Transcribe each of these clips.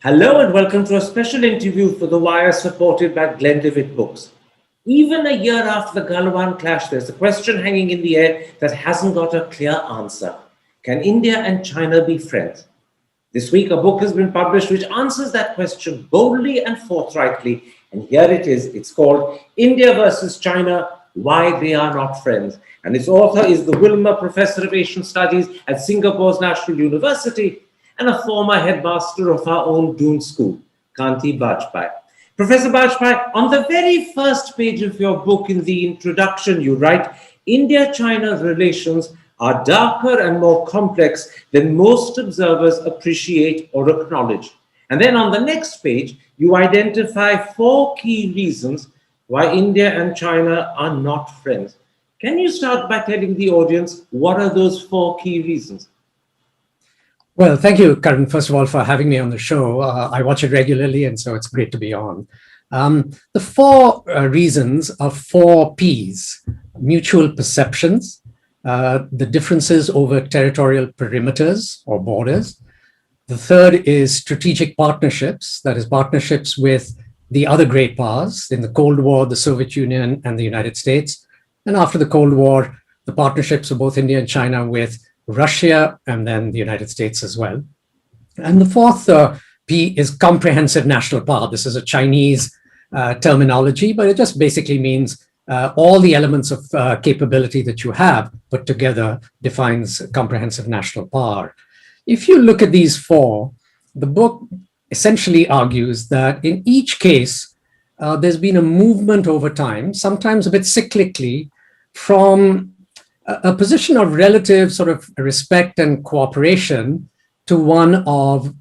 Hello and welcome to a special interview for The Wire supported by Glenlivet Books. Even a year after the Galwan clash, there's a question hanging in the air that hasn't got a clear answer. Can India and China be friends? This week, a book has been published which answers that question boldly and forthrightly. And here it is. It's called India versus China, Why They Are Not Friends. And its author is the Wilmer Professor of Asian Studies at Singapore's National University and a former headmaster of our own Doon School, Kanti Bajpai. Professor Bajpai, on the very first page of your book in the introduction, you write, India-China relations are darker and more complex than most observers appreciate or acknowledge. And then on the next page, you identify 4 key reasons why India and China are not friends. Can you start by telling the audience what are those 4 key reasons? Well, thank you, Karan, first of all, for having me on the show. I watch it regularly, and so it's great to be on. The 4 reasons are 4 Ps: mutual perceptions, the differences over territorial perimeters or borders. The third is strategic partnerships, that is partnerships with the other great powers. In the Cold War, the Soviet Union and the United States. And after the Cold War, the partnerships of both India and China with Russia, and then the United States as well. And the 4th P is comprehensive national power. This is a Chinese terminology, but it just basically means all the elements of capability that you have put together defines comprehensive national power. If you look at these 4, the book essentially argues that in each case, there's been a movement over time, sometimes a bit cyclically, from a position of relative sort of respect and cooperation to one of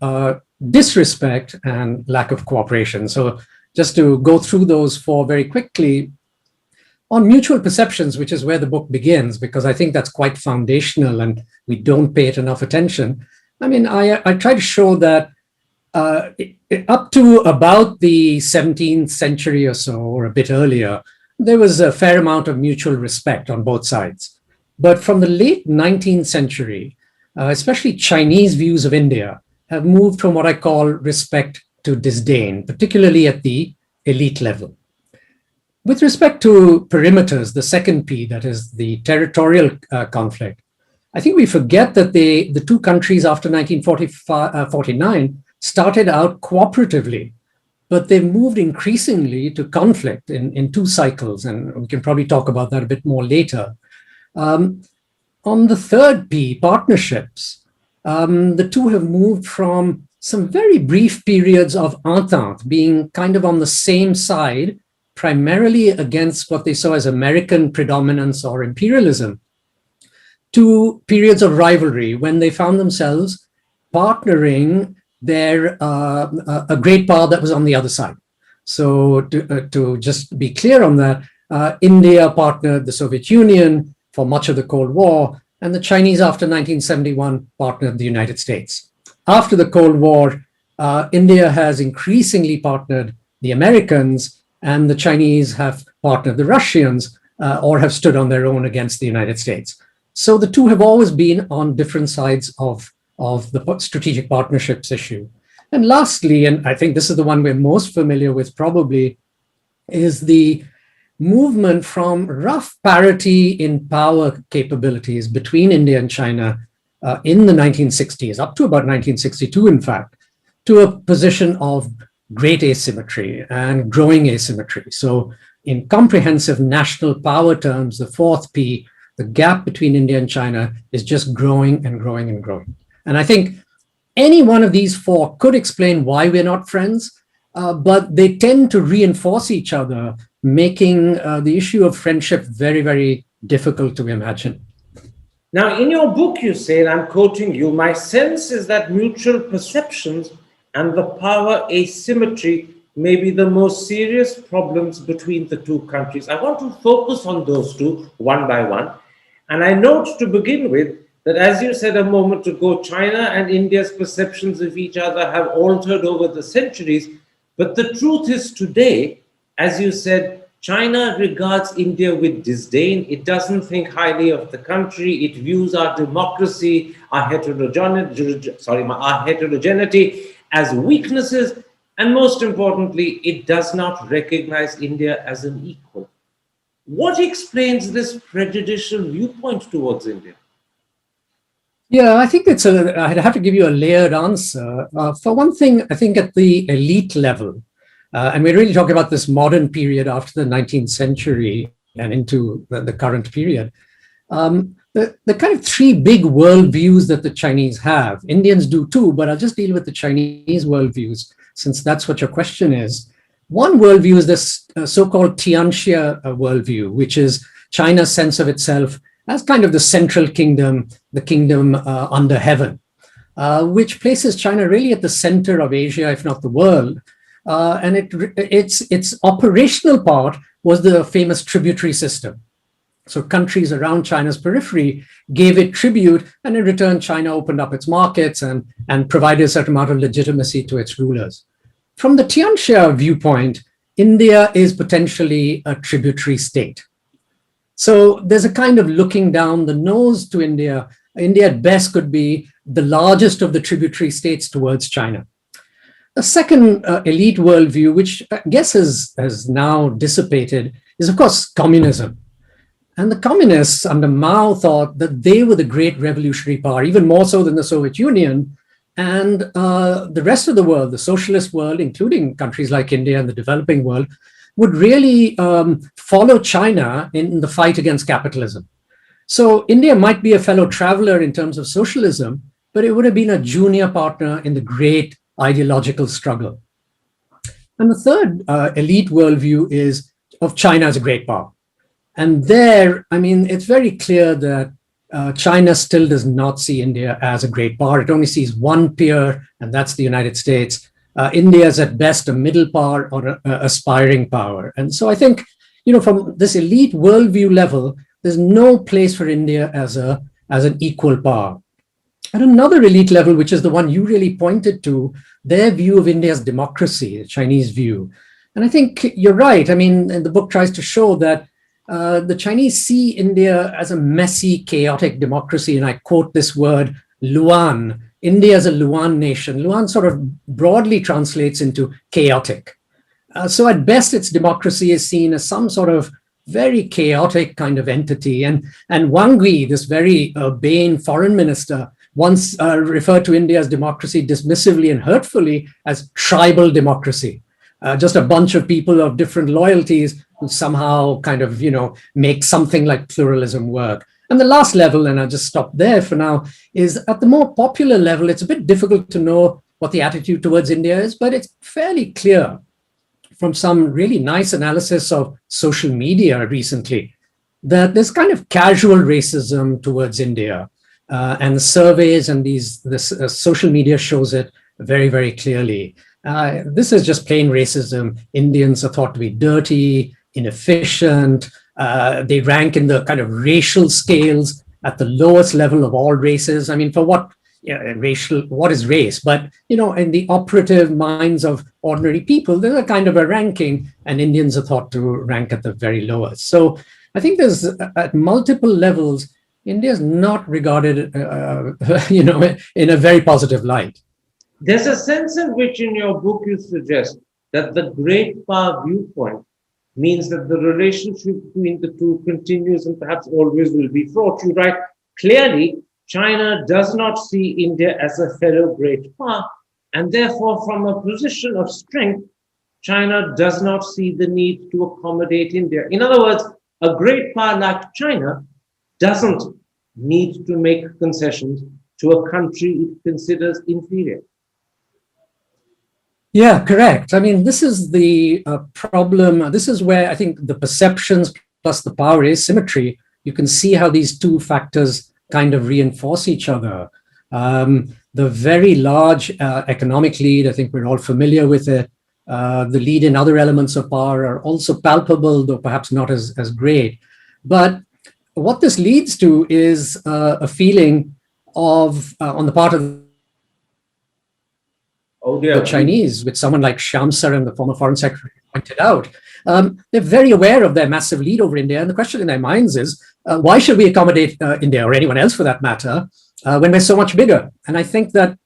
disrespect and lack of cooperation. So just to go through those 4 very quickly, on mutual perceptions, which is where the book begins, because I think that's quite foundational and we don't pay it enough attention. I mean, I try to show that up to about the 17th century or so, or a bit earlier, there was a fair amount of mutual respect on both sides. But from the late 19th century, especially Chinese views of India have moved from what I call respect to disdain, particularly at the elite level. With respect to perimeters, the 2nd P, that is the territorial conflict, I think we forget that the 2 countries after 1949 started out cooperatively, but they've moved increasingly to conflict in 2 cycles, and we can probably talk about that a bit more later. On the 3rd P, partnerships, the 2 have moved from some very brief periods of entente, being kind of on the same side, primarily against what they saw as American predominance or imperialism, to periods of rivalry when they found themselves partnering a great power that was on the other side. So to just be clear on that, India partnered the Soviet Union for much of the Cold War, and the Chinese after 1971 partnered the United States. After the Cold War, India has increasingly partnered the Americans, and the Chinese have partnered the Russians or have stood on their own against the United States. So the 2 have always been on different sides of the strategic partnerships issue. And lastly, and I think this is the one we're most familiar with probably, is the movement from rough parity in power capabilities between India and China in the 1960s, up to about 1962, in fact, to a position of great asymmetry and growing asymmetry. So in comprehensive national power terms, the 4th P, the gap between India and China is just growing and growing and growing. And I think any one of these 4 could explain why we're not friends, but they tend to reinforce each other, making the issue of friendship very, very difficult to imagine. Now, in your book, you say, and I'm quoting you, my sense is that mutual perceptions and the power asymmetry may be the most serious problems between the 2 countries. I want to focus on those 2 one by one. And I note to begin with that, as you said a moment ago, China and India's perceptions of each other have altered over the centuries. But the truth is today, as you said, China regards India with disdain. It doesn't think highly of the country. It views our democracy, our heterogeneity, as weaknesses, and most importantly, it does not recognize India as an equal. What explains this prejudicial viewpoint towards India? Yeah, I think I'd have to give you a layered answer. For one thing, I think at the elite level, and we're really talking about this modern period after the 19th century and into the current period, the kind of three big worldviews that the Chinese have, Indians do too, but I'll just deal with the Chinese worldviews since that's what your question is. One worldview is this so-called Tianxia worldview, which is China's sense of itself as kind of the central kingdom, the kingdom under heaven, which places China really at the center of Asia, if not the world. And its operational part was the famous tributary system. So countries around China's periphery gave it tribute, and in return, China opened up its markets and provided a certain amount of legitimacy to its rulers. From the Tianxia viewpoint, India is potentially a tributary state. So there's a kind of looking down the nose to India. India at best could be the largest of the tributary states towards China. The second elite worldview, which I guess has now dissipated, is of course communism. And the communists under Mao thought that they were the great revolutionary power, even more so than the Soviet Union. And the rest of the world, the socialist world, including countries like India and the developing world, would really follow China in the fight against capitalism. So India might be a fellow traveler in terms of socialism, but it would have been a junior partner in the great ideological struggle. And the third elite worldview is of China as a great power. And there, I mean, it's very clear that China still does not see India as a great power. It only sees one peer, and that's the United States. India is at best a middle power or an aspiring power. And so I think, from this elite worldview level, there's no place for India as an equal power. At another elite level, which is the one you really pointed to, their view of India's democracy, the Chinese view. And I think you're right. I mean, the book tries to show that the Chinese see India as a messy, chaotic democracy. And I quote this word, Luan. India is a Luan nation. Luan sort of broadly translates into chaotic. So at best, its democracy is seen as some sort of very chaotic kind of entity. And Wang Yi, this very urbane foreign minister, once referred to India's democracy dismissively and hurtfully as tribal democracy. Just a bunch of people of different loyalties who somehow kind of, make something like pluralism work. And the last level, and I'll just stop there for now, is at the more popular level, it's a bit difficult to know what the attitude towards India is, but it's fairly clear from some really nice analysis of social media recently that there's kind of casual racism towards India. And the surveys and this social media shows it very, very clearly. This is just plain racism. Indians are thought to be dirty, inefficient. They rank in the kind of racial scales at the lowest level of all races. I mean, for what is race? But, in the operative minds of ordinary people, there's a kind of a ranking, and Indians are thought to rank at the very lowest. So I think there's, at multiple levels, India is not regarded, in a very positive light. There's a sense in which in your book you suggest that the great power viewpoint means that the relationship between the two continues and perhaps always will be fraught. You write, clearly, China does not see India as a fellow great power, and therefore from a position of strength, China does not see the need to accommodate India. In other words, a great power like China doesn't need to make concessions to a country it considers inferior. Yeah, correct. I mean, this is the problem. This is where I think the perceptions plus the power asymmetry, you can see how these two factors kind of reinforce each other. The very large economic lead, I think we're all familiar with it. The lead in other elements of power are also palpable, though perhaps not as great. But what this leads to is a feeling of, on the part of the Chinese, which someone like Shyam Saran, the former foreign secretary, pointed out. They're very aware of their massive lead over India. And the question in their minds is, why should we accommodate India or anyone else for that matter when we're so much bigger? And I think that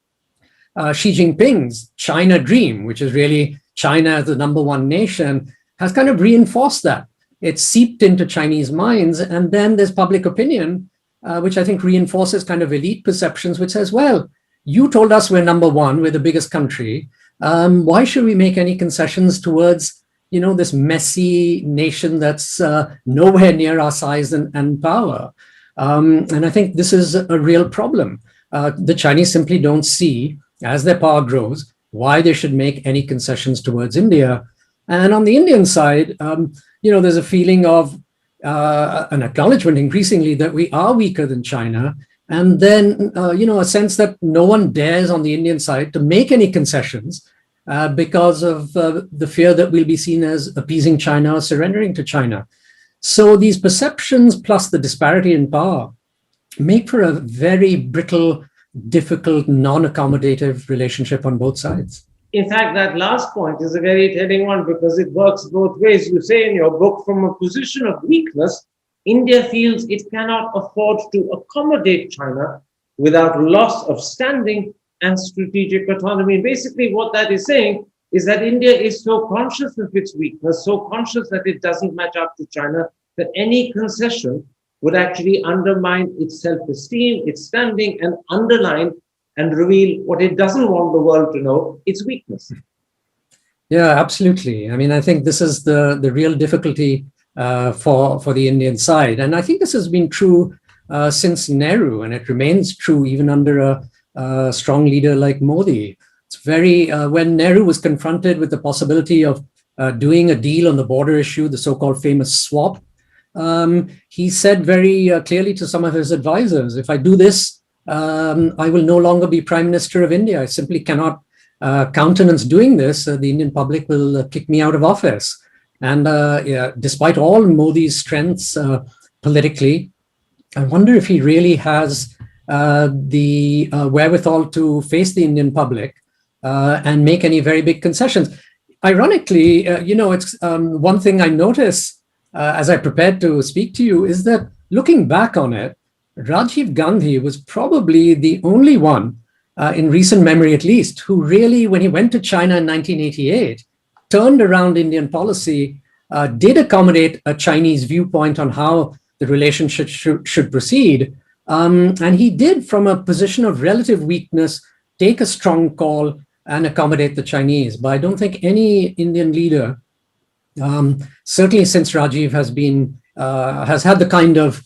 Xi Jinping's China dream, which is really China as the number one nation, has kind of reinforced that. It's seeped into Chinese minds. And then there's public opinion, which I think reinforces kind of elite perceptions, which says, well, you told us we're number one, we're the biggest country. Why should we make any concessions towards, this messy nation that's nowhere near our size and power? And I think this is a real problem. The Chinese simply don't see, as their power grows, why they should make any concessions towards India. And on the Indian side, there's a feeling of an acknowledgement increasingly that we are weaker than China. And then, a sense that no one dares on the Indian side to make any concessions because of the fear that we'll be seen as appeasing China or surrendering to China. So these perceptions plus the disparity in power make for a very brittle, difficult, non-accommodative relationship on both sides. In fact, that last point is a very telling one because it works both ways. You say in your book, from a position of weakness, India feels it cannot afford to accommodate China without loss of standing and strategic autonomy. Basically, what that is saying is that India is so conscious of its weakness, so conscious that it doesn't match up to China, that any concession would actually undermine its self-esteem, its standing, and underline and reveal what it doesn't want the world to know, its weakness. Yeah, absolutely. I mean, I think this is the real difficulty for the Indian side. And I think this has been true since Nehru, and it remains true even under a strong leader like Modi. It's very, when Nehru was confronted with the possibility of doing a deal on the border issue, the so-called famous swap, he said very clearly to some of his advisors, if I do this, I will no longer be Prime Minister of India. I simply cannot countenance doing this. The Indian public will kick me out of office. And despite all Modi's strengths politically, I wonder if he really has the wherewithal to face the Indian public and make any very big concessions. Ironically, it's one thing I notice as I prepared to speak to you is that looking back on it, Rajiv Gandhi was probably the only one, in recent memory at least, who really, when he went to China in 1988, turned around Indian policy, did accommodate a Chinese viewpoint on how the relationship should proceed. And he did, from a position of relative weakness, take a strong call and accommodate the Chinese. But I don't think any Indian leader, certainly since Rajiv has had the kind of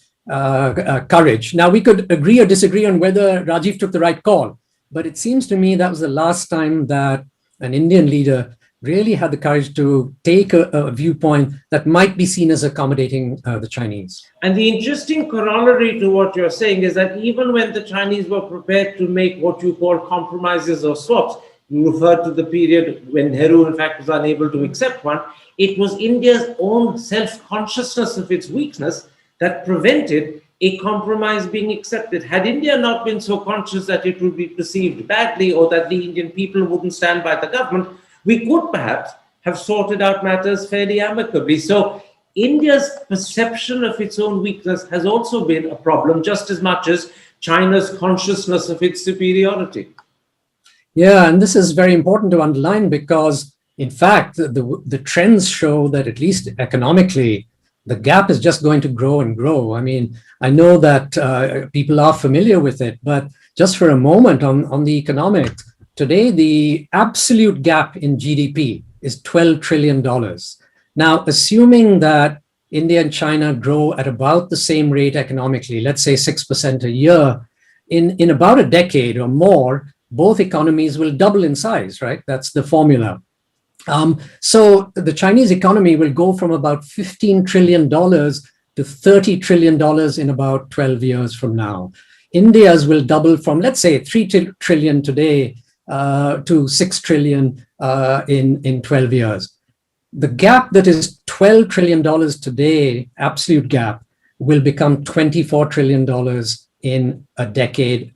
courage. Now, we could agree or disagree on whether Rajiv took the right call, but it seems to me that was the last time that an Indian leader really had the courage to take a viewpoint that might be seen as accommodating the Chinese. And the interesting corollary to what you're saying is that even when the Chinese were prepared to make what you call compromises or swaps, you referred to the period when Nehru, in fact, was unable to accept one, it was India's own self-consciousness of its weakness that prevented a compromise being accepted. Had India not been so conscious that it would be perceived badly or that the Indian people wouldn't stand by the government, we could perhaps have sorted out matters fairly amicably. So India's perception of its own weakness has also been a problem, just as much as China's consciousness of its superiority. Yeah, and this is very important to underline because, in fact, the trends show that at least economically, the gap is just going to grow and grow. I mean, I know that people are familiar with it, but just for a moment on the economics, today the absolute gap in GDP is $12 trillion. Now, assuming that India and China grow at about the same rate economically, let's say 6% a year, in about a decade or more, both economies will double in size, right? That's the formula. So the Chinese economy will go from about $15 trillion to $30 trillion in about 12 years from now. India's will double from, let's say, 3 trillion today to 6 trillion in 12 years. The gap that is $12 trillion today, absolute gap, will become $24 trillion in a decade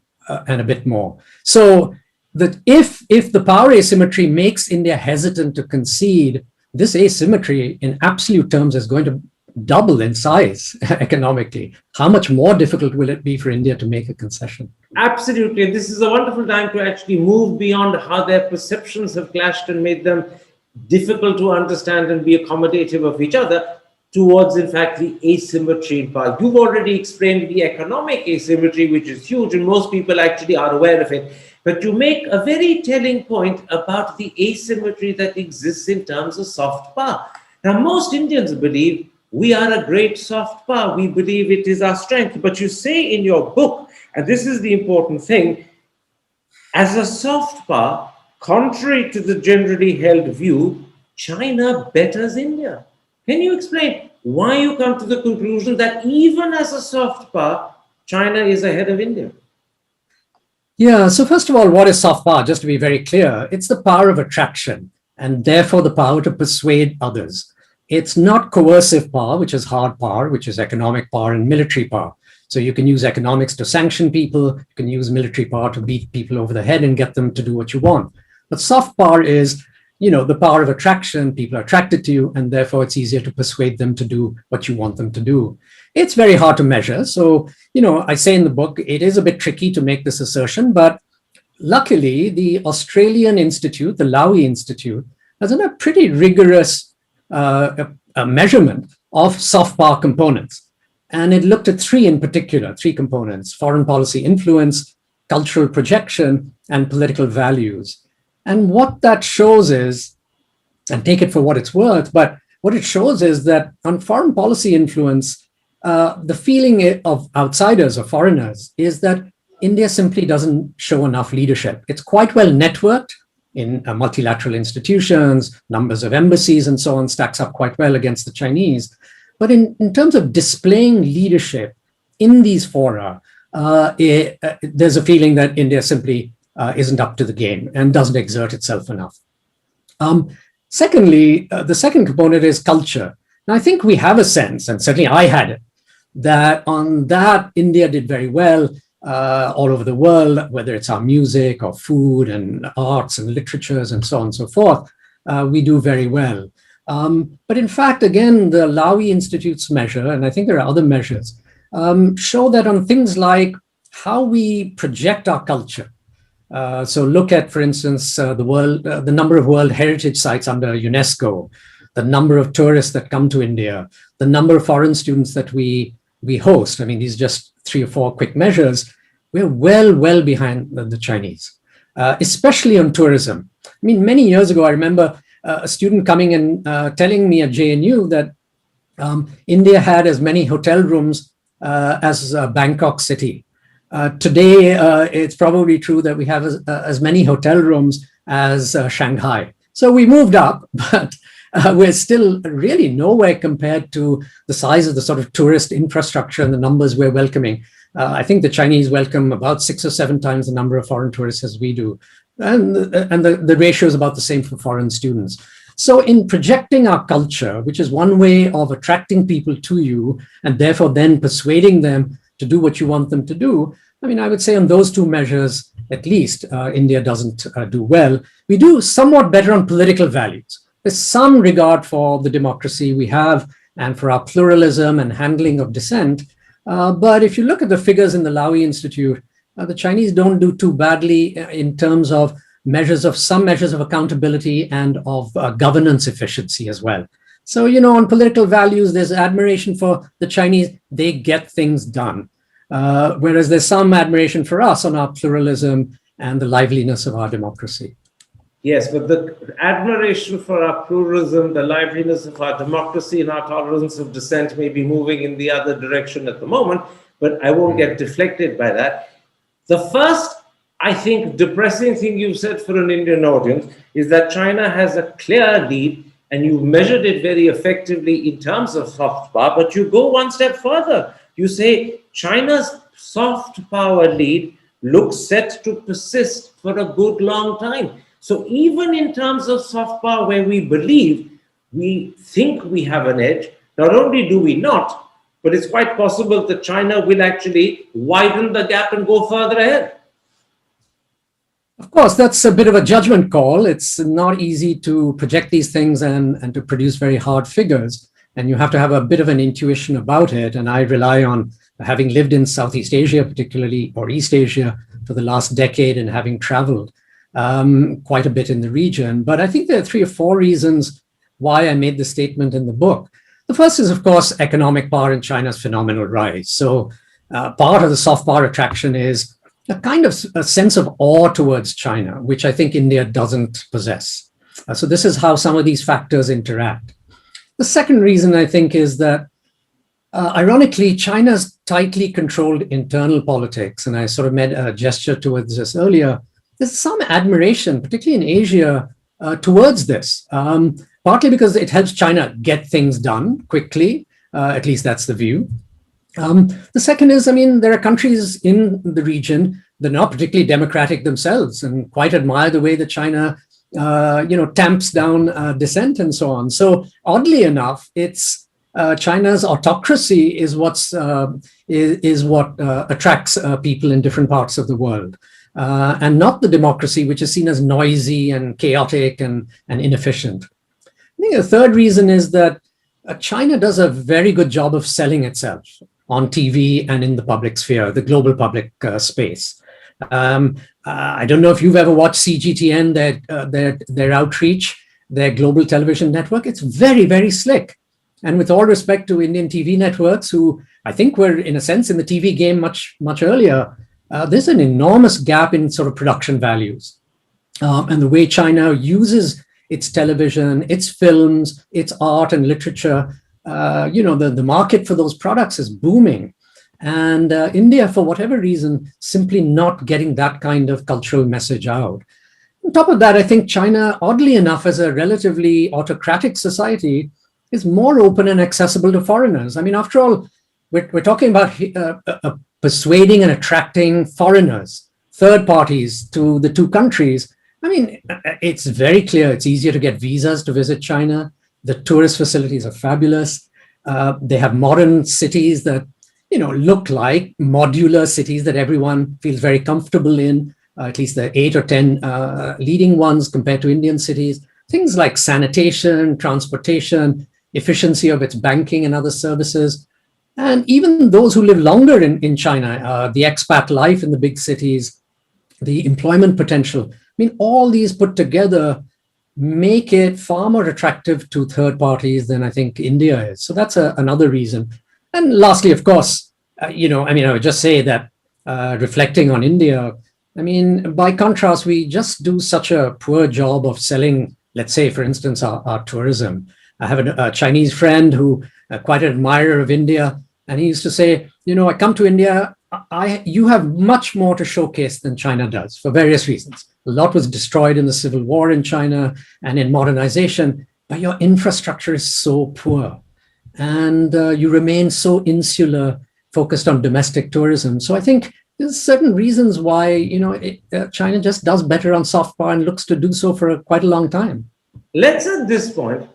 and a bit more. So that if the power asymmetry makes India hesitant to concede, this asymmetry in absolute terms is going to double in size economically. How much more difficult will it be for India to make a concession? Absolutely. This is a wonderful time to actually move beyond how their perceptions have clashed and made them difficult to understand and be accommodative of each other towards, in fact, the asymmetry in power. You've already explained the economic asymmetry, which is huge, and most people actually are aware of it. But you make a very telling point about the asymmetry that exists in terms of soft power. Now, most Indians believe we are a great soft power. We believe it is our strength. But you say in your book, and this is the important thing, as a soft power, contrary to the generally held view, China betters India. Can you explain why you come to the conclusion that even as a soft power, China is ahead of India? Yeah, so first of all, what is soft power? Just to be very clear, it's the power of attraction and therefore the power to persuade others. It's not coercive power, which is hard power, which is economic power and military power. So you can use economics to sanction people, you can use military power to beat people over the head and get them to do what you want. But soft power is, the power of attraction. People are attracted to you, and therefore it's easier to persuade them to do what you want them to do. It's very hard to measure. So, I say in the book, it is a bit tricky to make this assertion, but luckily the Australian Institute, the Lowy Institute, has done a pretty rigorous measurement of soft power components. And it looked at three in particular, three components: foreign policy influence, cultural projection, and political values. And what that shows is, and take it for what it's worth, but what it shows is that on foreign policy influence, the feeling of outsiders or foreigners is that India simply doesn't show enough leadership. It's quite well networked in multilateral institutions, numbers of embassies and so on stacks up quite well against the Chinese. But in terms of displaying leadership in these fora, there's a feeling that India simply isn't up to the game and doesn't exert itself enough. Secondly, the second component is culture. Now, I think we have a sense, and certainly I had it, that on that India did very well all over the world, whether it's our music or food and arts and literatures and so on and so forth, we do very well. But in fact, again, the Lowy Institute's measure, and I think there are other measures, show that on things like how we project our culture. So look at, for instance, the number of World Heritage Sites under UNESCO, the number of tourists that come to India, the number of foreign students that we host. I mean, these are just 3 or 4 quick measures. We're well behind the Chinese, especially on tourism. I mean, many years ago, I remember a student coming and telling me at JNU that India had as many hotel rooms as Bangkok city. Today, it's probably true that we have as many hotel rooms as Shanghai. So we moved up, but we're still really nowhere compared to the size of the sort of tourist infrastructure and the numbers we're welcoming. I think the Chinese welcome about 6 or 7 times the number of foreign tourists as we do. And the ratio is about the same for foreign students. So in projecting our culture, which is one way of attracting people to you and therefore then persuading them to do what you want them to do, I mean, I would say on those 2 measures, at least, India doesn't do well. We do somewhat better on political values. There's some regard for the democracy we have and for our pluralism and handling of dissent. But if you look at the figures in the Lowy Institute, the Chinese don't do too badly in terms of some measures of accountability and of governance efficiency as well. So, on political values, there's admiration for the Chinese. They get things done. Whereas there's some admiration for us on our pluralism and the liveliness of our democracy. Yes, but the admiration for our pluralism, the liveliness of our democracy, and our tolerance of dissent may be moving in the other direction at the moment, but I won't get deflected by that. The first, I think, depressing thing you've said for an Indian audience is that China has a clear lead, and you've measured it very effectively in terms of soft power, but you go one step further. You say China's soft power lead looks set to persist for a good long time. So even in terms of soft power, where we think we have an edge, not only do we not, but it's quite possible that China will actually widen the gap and go further ahead. Of course, that's a bit of a judgment call. It's not easy to project these things and to produce very hard figures. and you have to have a bit of an intuition about it. And I rely on having lived in Southeast Asia, particularly, or East Asia for the last decade, and having traveled quite a bit in the region. But I think there are 3 or 4 reasons why I made the statement in the book. The first is, of course, economic power in China's phenomenal rise. So part of the soft power attraction is a kind of a sense of awe towards China, which I think India doesn't possess. So this is how some of these factors interact. The second reason, I think, is that ironically, China's tightly controlled internal politics, and I sort of made a gesture towards this earlier. There's some admiration, particularly in Asia, towards this, partly because it helps China get things done quickly. At least that's the view. The second is, I mean, there are countries in the region that are not particularly democratic themselves and quite admire the way that China, tamps down dissent and so on. So oddly enough, it's China's autocracy is what attracts people in different parts of the world, and not the democracy, which is seen as noisy and chaotic and inefficient. I think the third reason is that China does a very good job of selling itself on TV and in the public sphere, the global public space. I don't know if you've ever watched CGTN, their outreach, their global television network. It's very, very slick. And with all respect to Indian TV networks, who I think were, in a sense, in the TV game much, much earlier, there's an enormous gap in sort of production values. And the way China uses its television, its films, its art and literature, the market for those products is booming. And India, for whatever reason, simply not getting that kind of cultural message out. On top of that, I think China, oddly enough, as a relatively autocratic society, is more open and accessible to foreigners. I mean, after all, we're talking about persuading and attracting foreigners, third parties to the 2 countries. I mean, it's very clear it's easier to get visas to visit China. The tourist facilities are fabulous. They have modern cities that, look like modular cities that everyone feels very comfortable in, at least the 8 or 10 leading ones compared to Indian cities. Things like sanitation, transportation, efficiency of its banking and other services. And even those who live longer in China, the expat life in the big cities, the employment potential. I mean, all these put together make it far more attractive to third parties than I think India is. So that's another reason. And lastly, of course, I would just say that reflecting on India, I mean, by contrast, we just do such a poor job of selling, let's say, for instance, our tourism. I have a Chinese friend who quite an admirer of India, and he used to say, I come to India, you have much more to showcase than China does for various reasons. A lot was destroyed in the civil war in China and in modernization, but your infrastructure is so poor, and you remain so insular, focused on domestic tourism. So I think there's certain reasons why China just does better on soft power and looks to do so for quite a long time. Let's at this point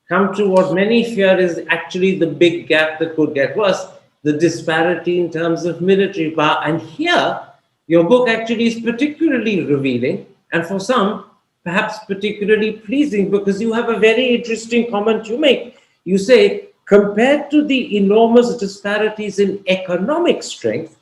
come to what many fear is actually the big gap that could get worse, the disparity in terms of military power. And here, your book actually is particularly revealing, and for some, perhaps particularly pleasing, because you have a very interesting comment you make. You say, compared to the enormous disparities in economic strength,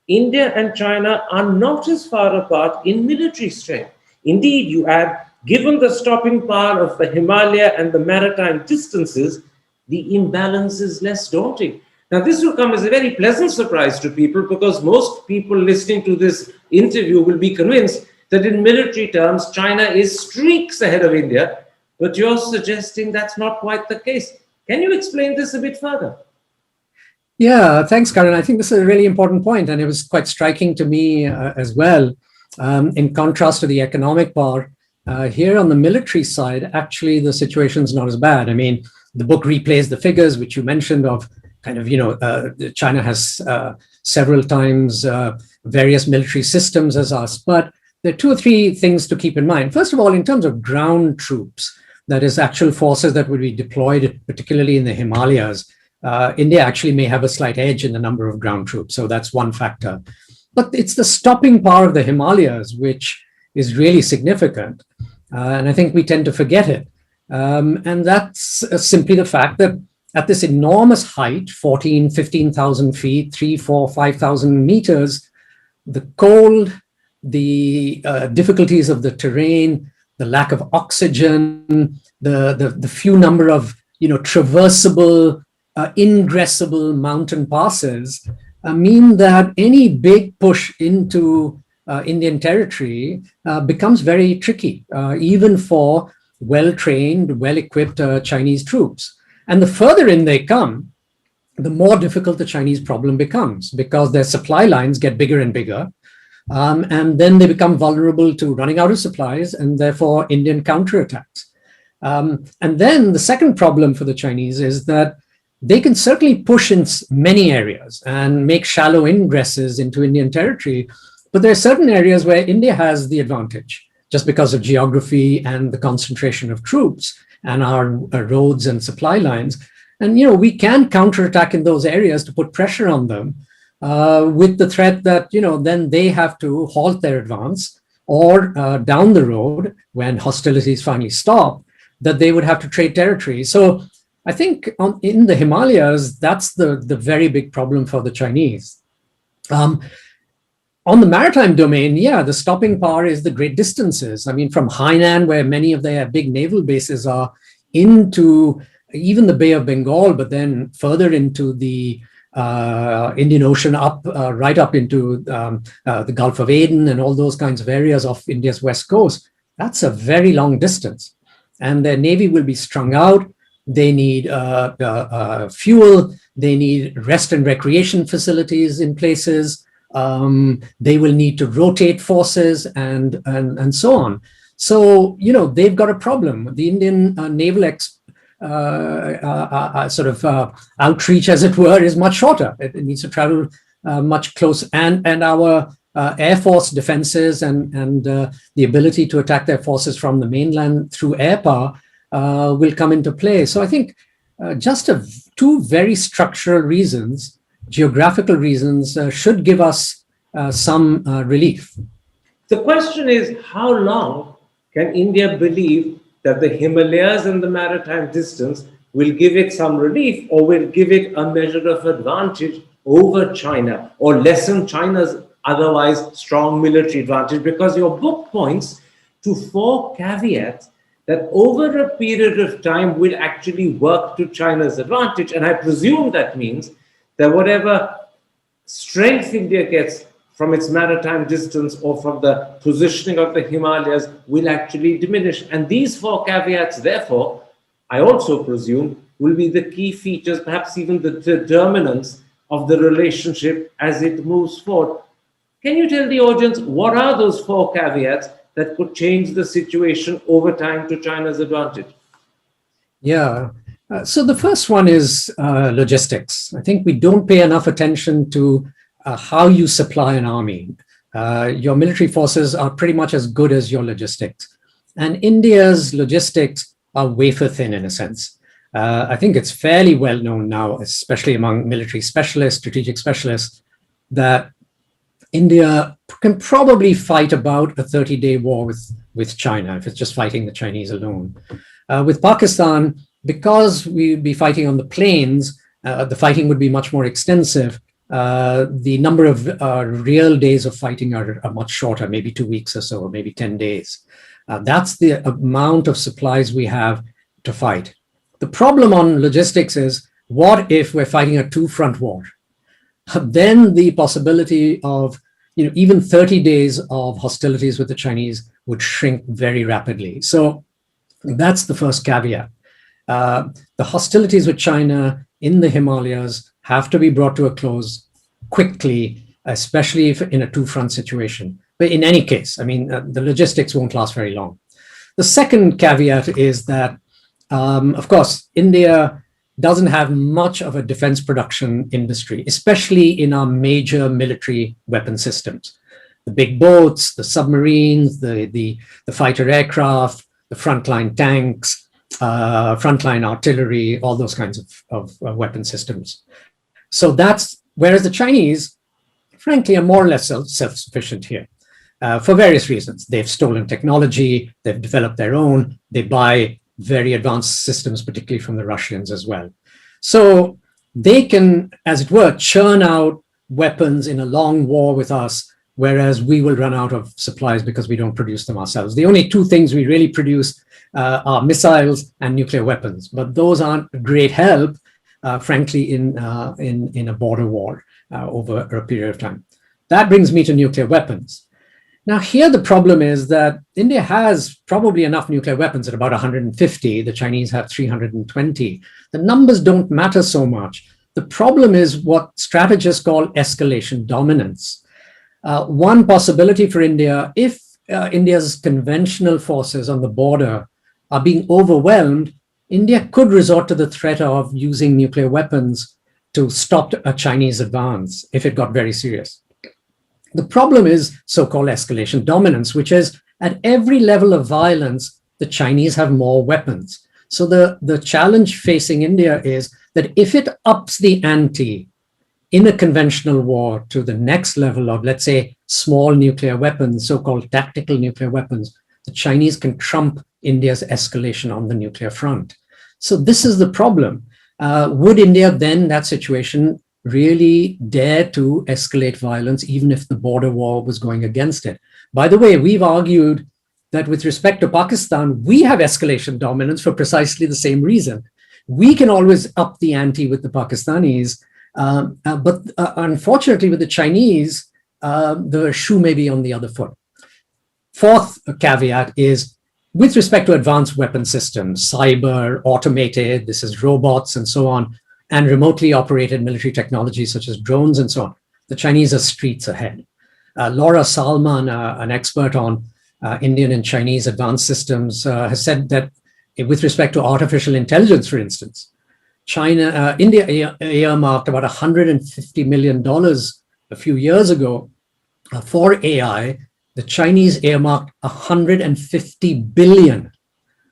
India and China are not as far apart in military strength. Indeed, you add, given the stopping power of the Himalaya and the maritime distances, the imbalance is less daunting. Now, this will come as a very pleasant surprise to people, because most people listening to this interview will be convinced that in military terms, China is streaks ahead of India, but you're suggesting that's not quite the case. Can you explain this a bit further? Yeah, thanks, Karan. I think this is a really important point, and it was quite striking to me as well. In contrast to the economic power, here on the military side, actually, the situation is not as bad. I mean, the book replays the figures which you mentioned of kind of, China has several times various military systems as us. But there are 2 or 3 things to keep in mind. First of all, in terms of ground troops, that is, actual forces that would be deployed, particularly in the Himalayas, India actually may have a slight edge in the number of ground troops. So that's one factor. But it's the stopping power of the Himalayas, which is really significant. And I think we tend to forget it. And that's simply the fact that at this enormous height, 14, 15,000 feet, 3, 4, 5,000 meters, the cold, the difficulties of the terrain, the lack of oxygen, the few number of traversable, ingressable mountain passes mean that any big push into Indian territory becomes very tricky, even for well-trained, well-equipped Chinese troops. And the further in they come, the more difficult the Chinese problem becomes, because their supply lines get bigger and bigger. And then they become vulnerable to running out of supplies and therefore Indian counterattacks. And then the second problem for the Chinese is that they can certainly push in many areas and make shallow ingresses into Indian territory, but there are certain areas where India has the advantage just because of geography and the concentration of troops and our roads and supply lines. And we can counterattack in those areas to put pressure on them, with the threat that then they have to halt their advance, or down the road when hostilities finally stop, that they would have to trade territory. So I think in the Himalayas, that's the very big problem for the Chinese. On the maritime domain, yeah, the stopping power is the great distances. I mean, from Hainan, where many of their big naval bases are, into even the Bay of Bengal, but then further into the Indian Ocean, right up into the Gulf of Aden and all those kinds of areas off India's west coast. That's a very long distance. And their navy will be strung out. They need fuel. They need rest and recreation facilities in places. They will need to rotate forces and so on. So, they've got a problem. The Indian naval outreach, as it were, is much shorter. It needs to travel much closer. And our Air Force defenses and the ability to attack their forces from the mainland through air power will come into play. So I think just two very structural reasons, geographical reasons, should give us some relief. The question is, how long can India believe that the Himalayas and the maritime distance will give it some relief, or will give it a measure of advantage over China, or lessen China's otherwise strong military advantage? Because your book points to 4 caveats that over a period of time will actually work to China's advantage. And I presume that means that whatever strength India gets from its maritime distance or from the positioning of the Himalayas will actually diminish. And these 4 caveats, therefore, I also presume, will be the key features, perhaps even the determinants of the relationship as it moves forward. Can you tell the audience what are those 4 caveats that could change the situation over time to China's advantage? Yeah. So the first one is logistics. I think we don't pay enough attention to how you supply an army. Your military forces are pretty much as good as your logistics. And India's logistics are wafer thin in a sense. I think it's fairly well known now, especially among military specialists, strategic specialists, that India can probably fight about a 30-day war with China if it's just fighting the Chinese alone. With Pakistan, because we'd be fighting on the plains, the fighting would be much more extensive. The number of real days of fighting are much shorter, maybe 2 weeks or so, or maybe 10 days. That's the amount of supplies we have to fight. The problem on logistics is, what if we're fighting a 2-front war? Then the possibility of even 30 days of hostilities with the Chinese would shrink very rapidly. So that's the first caveat. The hostilities with China in the Himalayas have to be brought to a close quickly, especially if in a 2-front situation. But in any case, the logistics won't last very long. The second caveat is that, of course, India doesn't have much of a defense production industry, especially in our major military weapon systems. The big boats, the submarines, the fighter aircraft, the frontline tanks, frontline artillery, all those kinds of weapon systems. So that's, whereas the Chinese, frankly, are more or less self-sufficient here for various reasons. They've stolen technology, they've developed their own, they buy very advanced systems, particularly from the Russians as well. So they can, as it were, churn out weapons in a long war with us, whereas we will run out of supplies because we don't produce them ourselves. The only two things we really produce are missiles and nuclear weapons, but those aren't a great help, frankly, in a border war over a period of time. That brings me to nuclear weapons. Now, here the problem is that India has probably enough nuclear weapons at about 150. The Chinese have 320. The numbers don't matter so much. The problem is what strategists call escalation dominance. One possibility for India, if India's conventional forces on the border are being overwhelmed, India could resort to the threat of using nuclear weapons to stop a Chinese advance if it got very serious. The problem is so-called escalation dominance, which is at every level of violence, the Chinese have more weapons. So the challenge facing India is that if it ups the ante in a conventional war to the next level of, let's say, small nuclear weapons, so-called tactical nuclear weapons, the Chinese can trump India's escalation on the nuclear front. So this is the problem. Would India then, that situation, really dare to escalate violence, even if the border war was going against it? By the way, we've argued that with respect to Pakistan, we have escalation dominance for precisely the same reason. We can always up the ante with the Pakistanis, but unfortunately with the Chinese, the shoe may be on the other foot. Fourth caveat is with respect to advanced weapon systems, cyber, automated, this is robots and so on, and remotely operated military technologies such as drones and so on, the Chinese are streets ahead. Laura Salman, an expert on Indian and Chinese advanced systems, has said that with respect to artificial intelligence, for instance, India earmarked about $150 million a few years ago for AI. The Chinese earmarked 150 billion.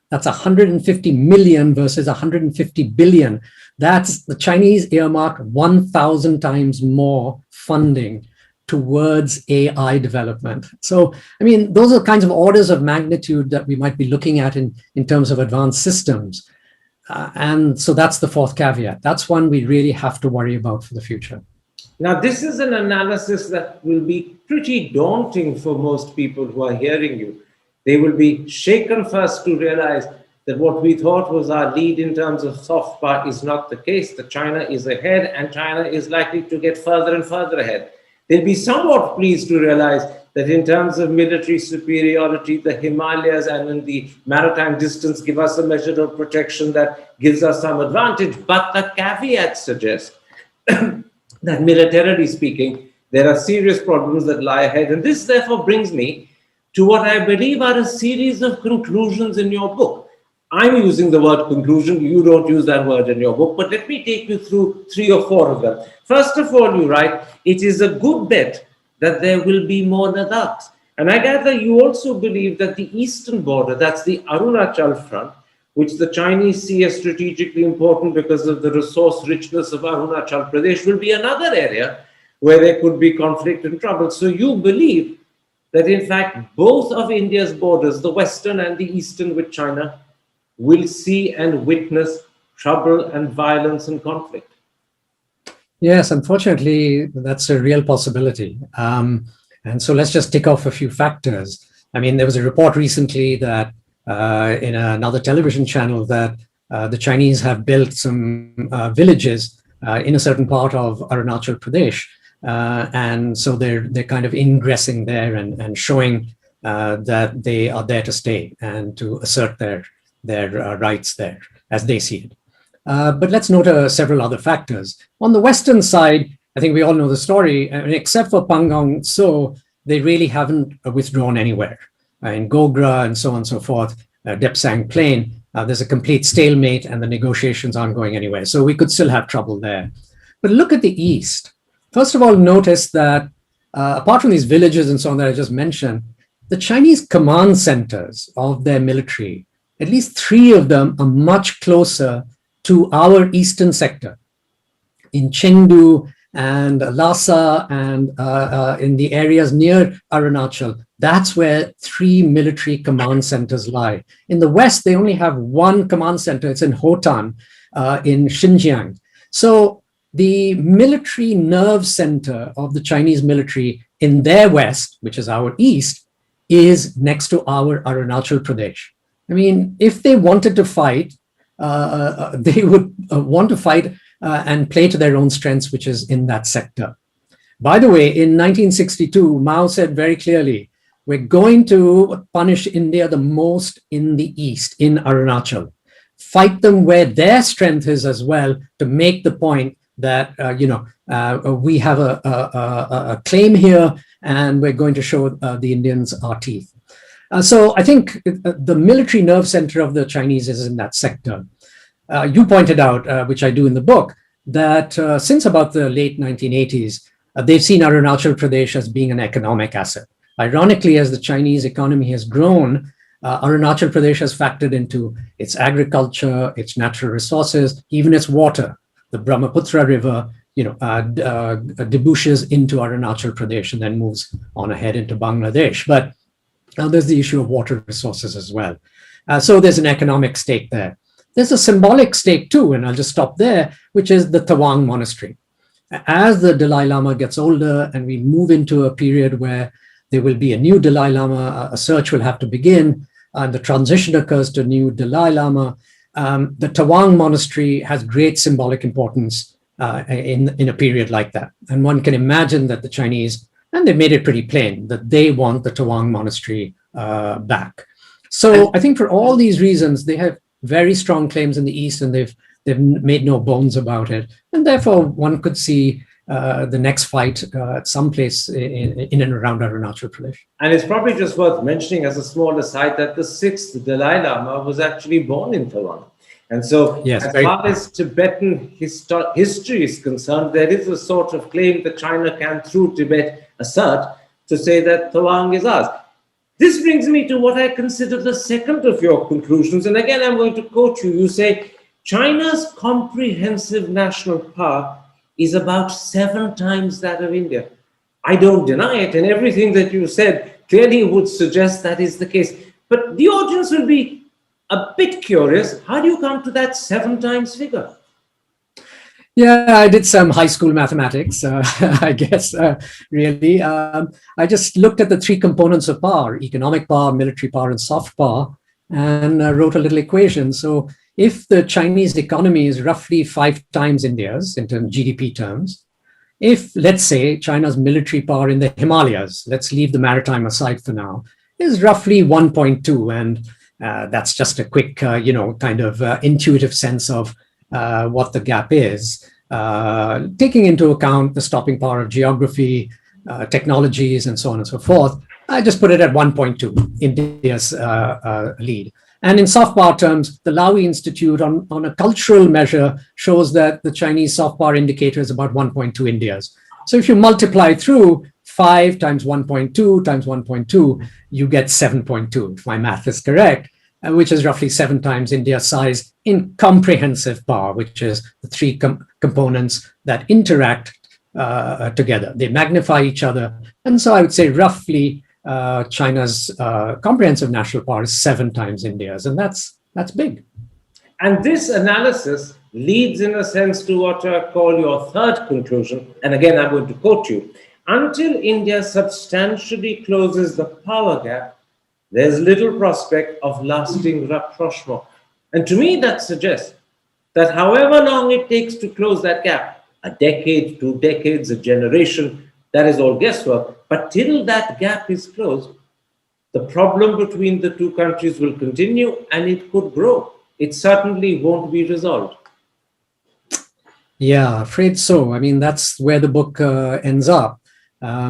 That's 150 million versus 150 billion. That's the Chinese earmarked 1,000 times more funding towards AI development. So, I mean, those are kinds of orders of magnitude that we might be looking at in terms of advanced systems. And so that's the fourth caveat. That's one we really have to worry about for the future. Now, this is an analysis that will be pretty daunting for most people who are hearing you. They will be shaken first to realize that what we thought was our lead in terms of soft power is not the case, that China is ahead and China is likely to get further and further ahead. They'll be somewhat pleased to realize that in terms of military superiority, the Himalayas and in the maritime distance give us a measure of protection that gives us some advantage. But the caveat suggests that militarily speaking, there are serious problems that lie ahead. And this therefore brings me to what I believe are a series of conclusions in your book. I'm using the word conclusion. You don't use that word in your book, but let me take you through 3 or 4 of them. First of all, you write, it is a good bet that there will be more Ladaks. And I gather you also believe that the eastern border, that's the Arunachal front, which the Chinese see as strategically important because of the resource richness of Arunachal Pradesh, will be another area where there could be conflict and trouble. So you believe that in fact, both of India's borders, the western and the eastern with China, will see and witness trouble and violence and conflict. Yes, unfortunately, that's a real possibility. And so let's just tick off a few factors. I mean, there was a report recently that in another television channel that the Chinese have built some villages in a certain part of Arunachal Pradesh. And so they're kind of ingressing there and showing that they are there to stay and to assert their rights there as they see it. But let's note several other factors. On the western side, I think we all know the story, except for Pangong Tso, they really haven't withdrawn anywhere. In Gogra and so on and so forth, Depsang Plain, there's a complete stalemate and the negotiations aren't going anywhere. So we could still have trouble there. But look at the east. First of all, notice that apart from these villages and so on that I just mentioned, the Chinese command centers of their military, at least 3 of them are much closer to our eastern sector. In Chengdu and Lhasa and in the areas near Arunachal, that's where 3 military command centers lie. In the west, they only have 1 command center. It's in Hotan in Xinjiang. So the military nerve center of the Chinese military in their west, which is our east, is next to our Arunachal Pradesh. I mean, if they wanted to fight, they would want to fight and play to their own strengths, which is in that sector. By the way, in 1962, Mao said very clearly, we're going to punish India the most in the east, in Arunachal. Fight them where their strength is as well, to make the point that, we have a claim here and we're going to show the Indians our teeth. So I think the military nerve center of the Chinese is in that sector. You pointed out, which I do in the book, that since about the late 1980s, they've seen Arunachal Pradesh as being an economic asset. Ironically, as the Chinese economy has grown, Arunachal Pradesh has factored into its agriculture, its natural resources, even its water. The Brahmaputra River, debouches into Arunachal Pradesh and then moves on ahead into Bangladesh. But now there's the issue of water resources as well. So there's an economic stake there. There's a symbolic stake too, and I'll just stop there, which is the Tawang Monastery. As the Dalai Lama gets older and we move into a period where there will be a new Dalai Lama, a search will have to begin, and the transition occurs to new Dalai Lama, the Tawang Monastery has great symbolic importance in a period like that. And one can imagine that the Chinese, and they've made it pretty plain, that they want the Tawang Monastery back. So I think for all these reasons, they have very strong claims in the East, and they've made no bones about it. And therefore, one could see the next fight at some place in and around Arunachal Pradesh. And it's probably just worth mentioning as a small aside that the sixth Dalai Lama was actually born in Tawang. And so yes, as far as Tibetan history is concerned, there is a sort of claim that China can, through Tibet, assert to say that Tawang is ours. This brings me to what I consider the second of your conclusions. And again, I'm going to quote you. You say, China's comprehensive national power is about 7 times that of India. I don't deny it, and everything that you said clearly would suggest that is the case. But the audience will be a bit curious. How do you come to that 7 times figure? Yeah, I did some high school mathematics, I guess, really. I just looked at the 3 components of power: economic power, military power, and soft power, and wrote a little equation. So if the Chinese economy is roughly 5 times India's in terms of GDP terms, if, let's say, China's military power in the Himalayas, let's leave the maritime aside for now, is roughly 1.2, and that's just a quick, kind of intuitive sense of what the gap is, taking into account the stopping power of geography, technologies, and so on and so forth. I just put it at 1.2, India's lead. And in soft power terms, the Lowy Institute on a cultural measure shows that the Chinese soft power indicator is about 1.2 India's. So if you multiply through 5 times 1.2 times 1.2, you get 7.2, if my math is correct, which is roughly 7 times India's size in comprehensive power, which is the 3 components that interact together. They magnify each other. And so I would say roughly China's comprehensive national power is 7 times India's, and that's big. And this analysis leads, in a sense, to what I call your third conclusion. And again, I'm going to quote you. Until India substantially closes the power gap, there's little prospect of lasting rapprochement. And to me, that suggests that however long it takes to close that gap, a decade, 2 decades, a generation, that is all guesswork. But till that gap is closed, the problem between the 2 countries will continue, and it could grow. It certainly won't be resolved. Yeah, afraid so. I mean, that's where the book ends up. I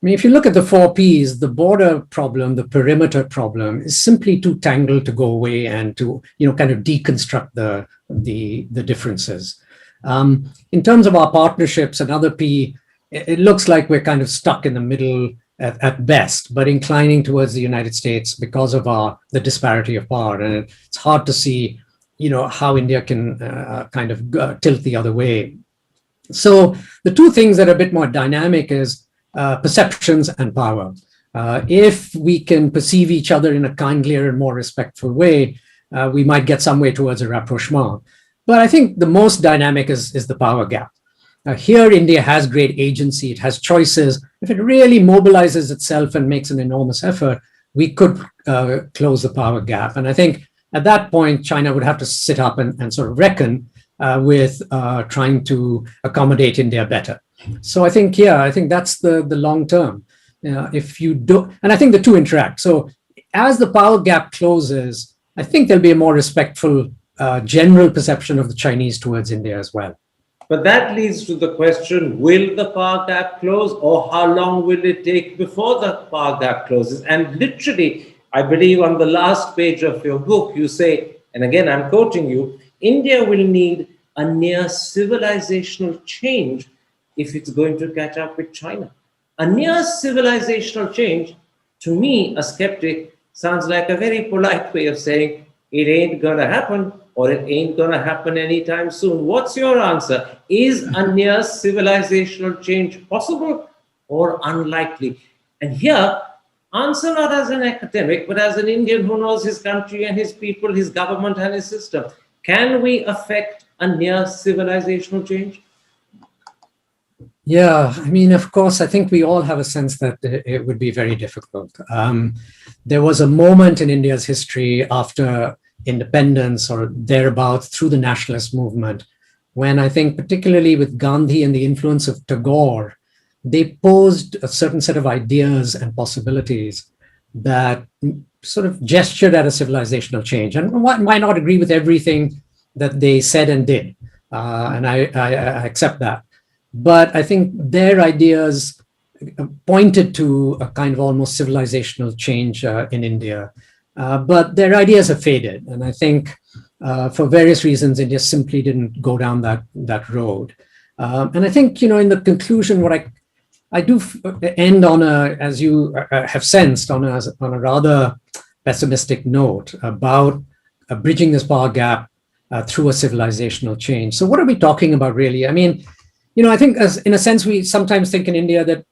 mean, if you look at the 4 Ps, the border problem, the perimeter problem is simply too tangled to go away and to, kind of deconstruct the differences. In terms of our partnerships, another P, it looks like we're kind of stuck in the middle at best, but inclining towards the United States because of the disparity of power. And it's hard to see, how India can kind of tilt the other way. So the 2 things that are a bit more dynamic is perceptions and power. If we can perceive each other in a kindlier and more respectful way, we might get some way towards a rapprochement. But I think the most dynamic is the power gap. Here, India has great agency. It has choices. If it really mobilizes itself and makes an enormous effort, we could close the power gap. And I think at that point, China would have to sit up and sort of reckon with trying to accommodate India better. So I think, yeah, I think that's the long term. If you do, and I think the two interact. So as the power gap closes, I think there'll be a more respectful general perception of the Chinese towards India as well. But that leads to the question, will the power gap close, or how long will it take before the power gap closes? And literally, I believe on the last page of your book, you say, and again, I'm quoting you, India will need a near civilizational change if it's going to catch up with China. A near civilizational change, to me, a skeptic, sounds like a very polite way of saying it ain't gonna happen, or it ain't gonna happen anytime soon. What's your answer? Is a near civilizational change possible or unlikely? And here, answer not as an academic, but as an Indian who knows his country and his people, his government and his system. Can we affect a near civilizational change? Yeah, I mean, of course, I think we all have a sense that it would be very difficult. There was a moment in India's history after independence or thereabouts through the nationalist movement, when I think particularly with Gandhi and the influence of Tagore, they posed a certain set of ideas and possibilities that sort of gestured at a civilizational change. And why not agree with everything that they said and did? And I accept that. But I think their ideas pointed to a kind of almost civilizational change in India. But their ideas have faded. And I think for various reasons, India simply didn't go down that road. And I think, in the conclusion, what I do end on as you have sensed, on a rather pessimistic note about bridging this power gap through a civilizational change. So what are we talking about really? I mean, I think in a sense, we sometimes think in India that,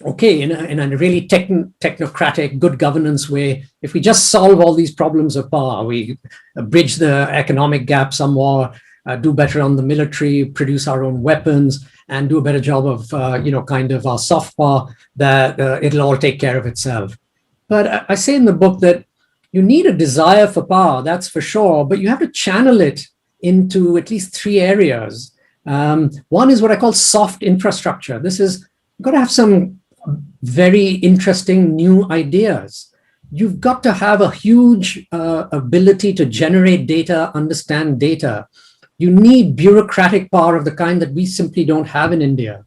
okay, in a really technocratic, good governance way, if we just solve all these problems of power, we bridge the economic gap somewhat, do better on the military, produce our own weapons, and do a better job of, kind of our soft power, that it'll all take care of itself. But I say in the book that you need a desire for power, that's for sure, but you have to channel it into at least three areas. One is what I call soft infrastructure. This is, you've got to have some very interesting new ideas. You've got to have a huge ability to generate data, understand data. You need bureaucratic power of the kind that we simply don't have in India.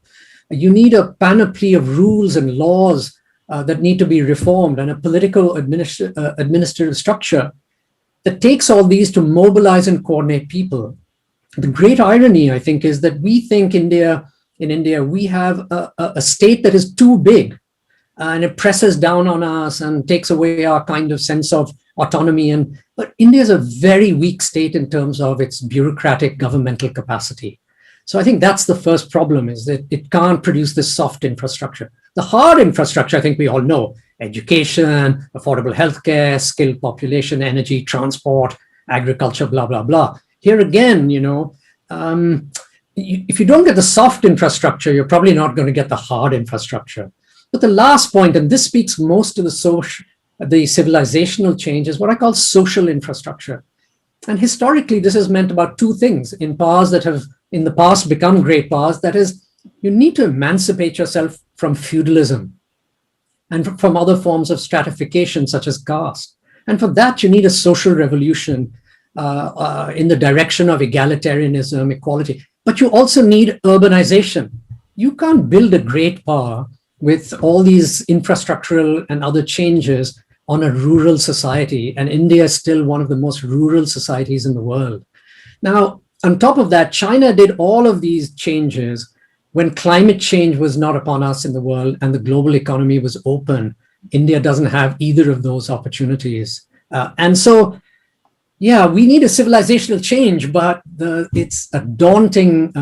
You need a panoply of rules and laws that need to be reformed, and a political administrative structure that takes all these to mobilize and coordinate people. The great irony, I think, is that we think in India, we have a state that is too big, and it presses down on us and takes away our kind of sense of autonomy. But India is a very weak state in terms of its bureaucratic governmental capacity. So I think that's the first problem, is that it can't produce this soft infrastructure. The hard infrastructure, I think we all know: education, affordable healthcare, skilled population, energy, transport, agriculture, blah, blah, blah. Here again, if you don't get the soft infrastructure, you're probably not going to get the hard infrastructure. But the last point, and this speaks most to the civilizational change, is what I call social infrastructure. And historically, this has meant about two things in powers that have in the past become great powers. That is, you need to emancipate yourself from feudalism and from other forms of stratification, such as caste. And for that, you need a social revolution in the direction of egalitarianism, equality. But you also need urbanization. You can't build a great power with all these infrastructural and other changes on a rural society. And India is still one of the most rural societies in the world. Now, on top of that, China did all of these changes when climate change was not upon us in the world and the global economy was open. India doesn't have either of those opportunities. And so, yeah, we need a civilizational change, but it's a daunting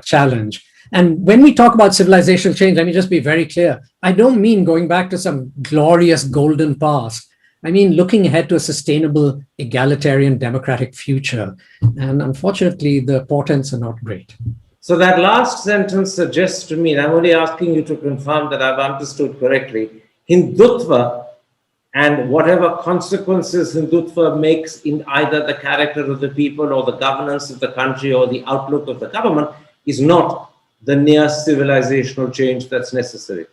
challenge. And when we talk about civilizational change, let me just be very clear. I don't mean going back to some glorious golden past. I mean looking ahead to a sustainable, egalitarian, democratic future. And unfortunately, the portents are not great. So that last sentence suggests to me, and I'm only asking you to confirm that I've understood correctly, Hindutva and whatever consequences Hindutva makes in either the character of the people or the governance of the country or the outlook of the government is not the near civilizational change that's necessary.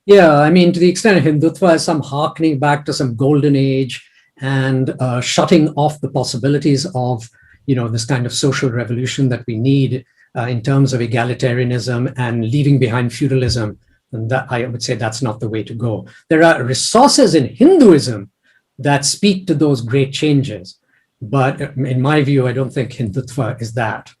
Yeah, I mean, to the extent Hindutva is some harkening back to some golden age and shutting off the possibilities of, this kind of social revolution that we need in terms of egalitarianism and leaving behind feudalism. And that, I would say that's not the way to go. There are resources in Hinduism that speak to those great changes. But in my view, I don't think Hindutva is that.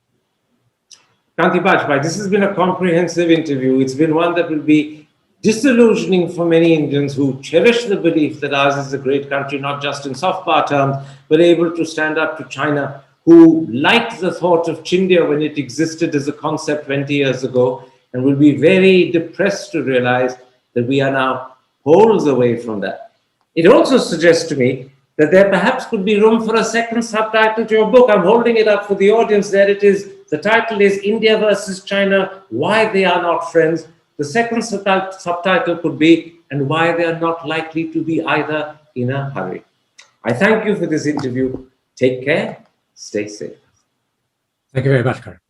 Kanti Bajpai, this has been a comprehensive interview. It's been one that will be disillusioning for many Indians who cherish the belief that ours is a great country, not just in soft power terms, but able to stand up to China, who liked the thought of Chindia when it existed as a concept 20 years ago, and will be very depressed to realize that we are now poles away from that. It also suggests to me that there perhaps could be room for a second subtitle to your book. I'm holding it up for the audience. There it is. The title is India versus China, Why They Are Not Friends. The second subtitle could be, and why they are not likely to be either in a hurry. I thank you for this interview. Take care. Stay safe. Thank you very much, Karan.